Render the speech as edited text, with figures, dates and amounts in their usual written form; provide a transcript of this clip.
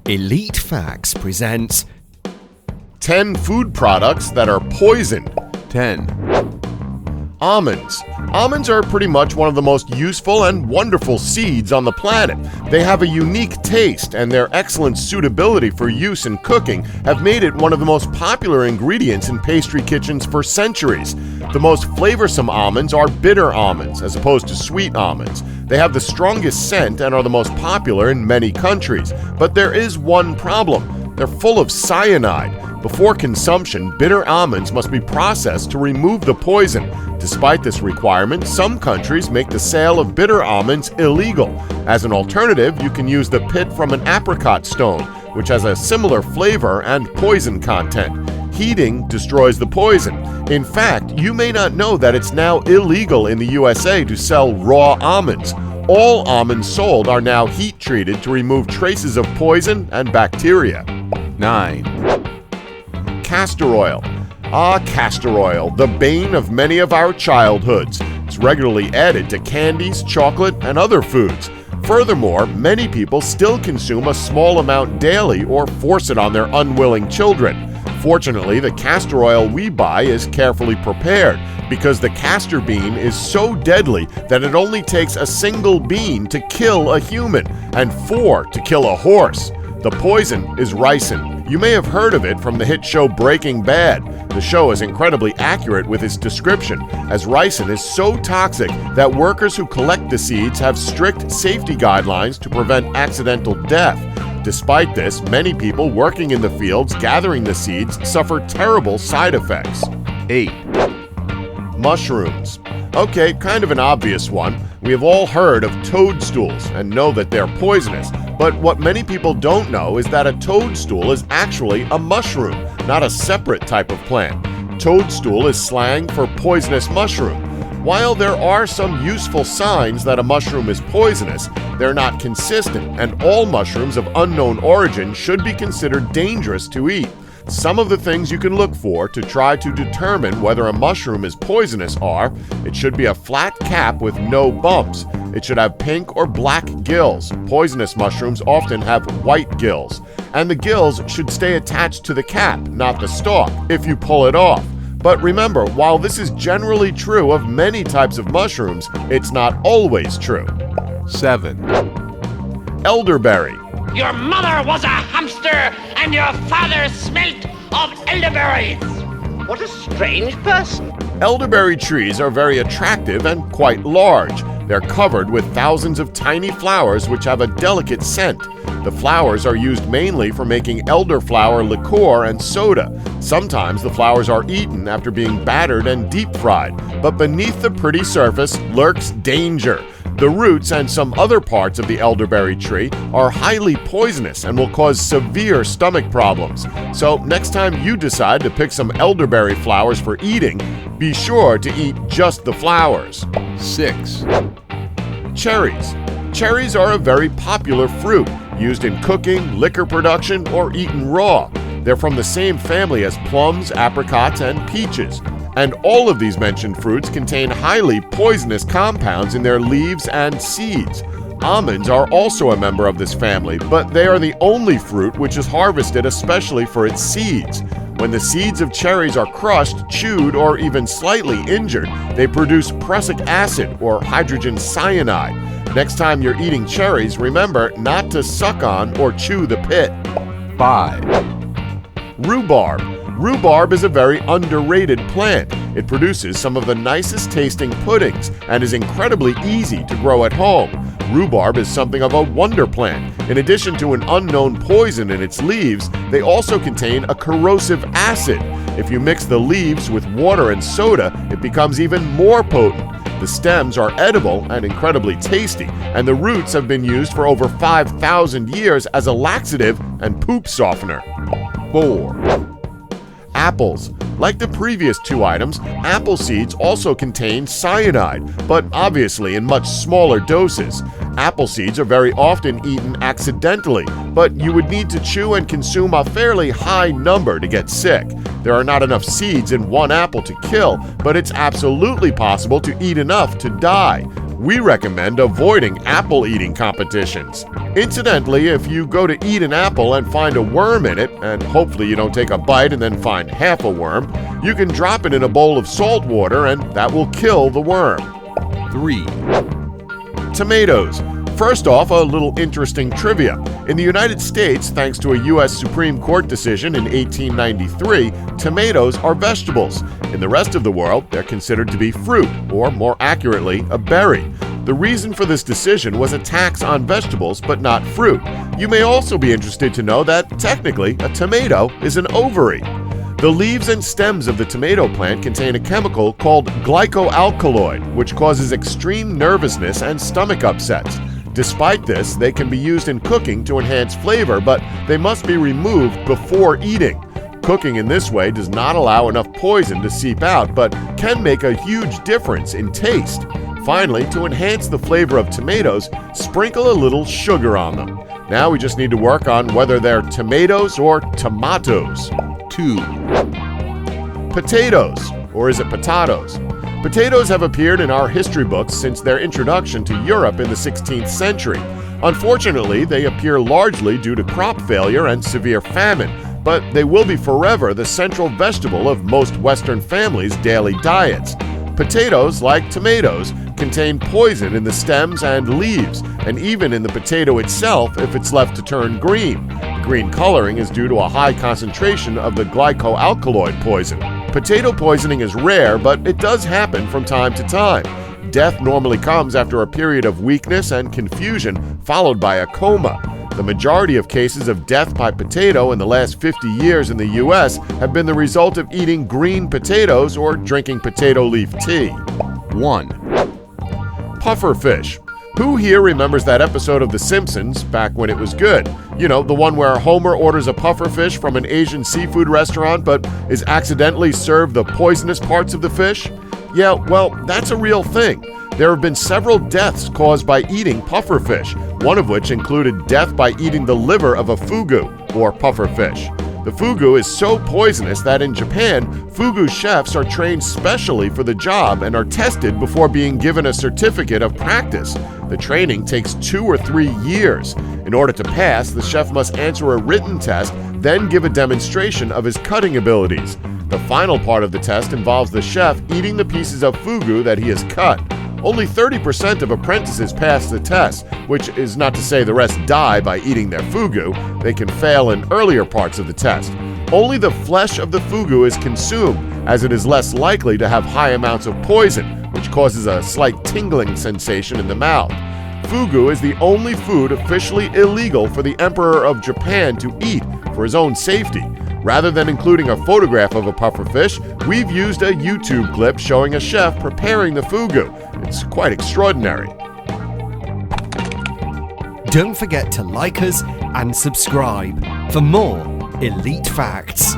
Elite Facts presents 10 food products that are poisoned. 10. Almonds. Almonds are pretty much one of the most useful and wonderful seeds on the planet. They have a unique taste, and their excellent suitability for use in cooking have made it one of the most popular ingredients in pastry kitchens for centuries. The most flavorsome almonds are bitter almonds, as opposed to sweet almonds. They have the strongest scent and are the most popular in many countries. But there is one problem. They're full of cyanide. Before consumption, bitter almonds must be processed to remove the poison. Despite this requirement, some countries make the sale of bitter almonds illegal. As an alternative, you can use the pit from an apricot stone, which has a similar flavor and poison content. Heating destroys the poison. In fact, you may not know that it's now illegal in the USA to sell raw almonds. All almonds sold are now heat-treated to remove traces of poison and bacteria. 9. Castor oil. Castor oil, the bane of many of our childhoods. It's regularly added to candies, chocolate, and other foods. Furthermore, many people still consume a small amount daily or force it on their unwilling children. Fortunately, the castor oil we buy is carefully prepared because the castor bean is so deadly that it only takes a single bean to kill a human and 4 to kill a horse. The poison is ricin. You may have heard of it from the hit show Breaking Bad. The show is incredibly accurate with its description, as ricin is so toxic that workers who collect the seeds have strict safety guidelines to prevent accidental death. Despite this, many people working in the fields gathering the seeds suffer terrible side effects. 8. Mushrooms. Okay, kind of an obvious one. We have all heard of toadstools and know that they're poisonous. But what many people don't know is that a toadstool is actually a mushroom, not a separate type of plant. Toadstool is slang for poisonous mushroom. While there are some useful signs that a mushroom is poisonous, they're not consistent, and all mushrooms of unknown origin should be considered dangerous to eat. Some of the things you can look for to try to determine whether a mushroom is poisonous are: it should be a flat cap with no bumps. It should have pink or black gills. Poisonous mushrooms often have white gills. And the gills should stay attached to the cap, not the stalk, if you pull it off. But remember, while this is generally true of many types of mushrooms, it's not always true. 7. Elderberry. Your mother was a hamster, and your father smelt of elderberries. What a strange person. Elderberry trees are very attractive and quite large. They're covered with thousands of tiny flowers which have a delicate scent. The flowers are used mainly for making elderflower liqueur and soda. Sometimes the flowers are eaten after being battered and deep-fried. But beneath the pretty surface lurks danger. The roots and some other parts of the elderberry tree are highly poisonous and will cause severe stomach problems. So next time you decide to pick some elderberry flowers for eating, be sure to eat just the flowers. 6. Cherries. Cherries are a very popular fruit, used in cooking, liquor production, or eaten raw. They're from the same family as plums, apricots, and peaches. And all of these mentioned fruits contain highly poisonous compounds in their leaves and seeds. Almonds are also a member of this family, but they are the only fruit which is harvested especially for its seeds. When the seeds of cherries are crushed, chewed, or even slightly injured, they produce prussic acid or hydrogen cyanide. Next time you're eating cherries, remember not to suck on or chew the pit. 5. Rhubarb. Rhubarb is a very underrated plant. It produces some of the nicest tasting puddings and is incredibly easy to grow at home. Rhubarb is something of a wonder plant. In addition to an unknown poison in its leaves, they also contain a corrosive acid. If you mix the leaves with water and soda, it becomes even more potent. The stems are edible and incredibly tasty, and the roots have been used for over 5,000 years as a laxative and poop softener. 4. Apples. Like the previous two items, apple seeds also contain cyanide, but obviously in much smaller doses. Apple seeds are very often eaten accidentally, but you would need to chew and consume a fairly high number to get sick. There are not enough seeds in one apple to kill, but it's absolutely possible to eat enough to die. we recommend avoiding apple eating competitions. Incidentally, if you go to eat an apple and find a worm in it, and hopefully you don't take a bite and then find half a worm, you can drop it in a bowl of salt water and that will kill the worm. 3, Tomatoes. First off, a little interesting trivia. In the United States, thanks to a U.S. Supreme Court decision in 1893, tomatoes are vegetables. In the rest of the world, they're considered to be fruit, or more accurately, a berry. The reason for this decision was a tax on vegetables, but not fruit. You may also be interested to know that, technically, a tomato is an ovary. The leaves and stems of the tomato plant contain a chemical called glycoalkaloid, which causes extreme nervousness and stomach upsets. Despite this, they can be used in cooking to enhance flavor, but they must be removed before eating. Cooking in this way does not allow enough poison to seep out, but can make a huge difference in taste. Finally, to enhance the flavor of tomatoes, sprinkle a little sugar on them. Now we just need to work on whether they're tomatoes or tomatoes. 2, Potatoes, or is it potatoes? Potatoes have appeared in our history books since their introduction to Europe in the 16th century. Unfortunately, they appear largely due to crop failure and severe famine, but they will be forever the central vegetable of most Western families' daily diets. Potatoes, like tomatoes, contain poison in the stems and leaves, and even in the potato itself if it's left to turn green. Green coloring is due to a high concentration of the glycoalkaloid poison. Potato poisoning is rare, but it does happen from time to time. Death normally comes after a period of weakness and confusion, followed by a coma. The majority of cases of death by potato in the last 50 years in the U.S. have been the result of eating green potatoes or drinking potato leaf tea. 1, Pufferfish. Who here remembers that episode of The Simpsons back when it was good? You know, the one where Homer orders a pufferfish from an Asian seafood restaurant but is accidentally served the poisonous parts of the fish? Yeah, well, that's a real thing. There have been several deaths caused by eating pufferfish, one of which included death by eating the liver of a fugu, or pufferfish. The fugu is so poisonous that in Japan, fugu chefs are trained specially for the job and are tested before being given a certificate of practice. The training takes 2 or 3 years. In order to pass, the chef must answer a written test, then give a demonstration of his cutting abilities. The final part of the test involves the chef eating the pieces of fugu that he has cut. Only 30% of apprentices pass the test, which is not to say the rest die by eating their fugu. They can fail in earlier parts of the test. Only the flesh of the fugu is consumed, as it is less likely to have high amounts of poison, which causes a slight tingling sensation in the mouth. Fugu is the only food officially illegal for the Emperor of Japan to eat for his own safety. Rather than including a photograph of a pufferfish, we've used a YouTube clip showing a chef preparing the fugu. It's quite extraordinary. Don't forget to like us and subscribe for more Elite Facts.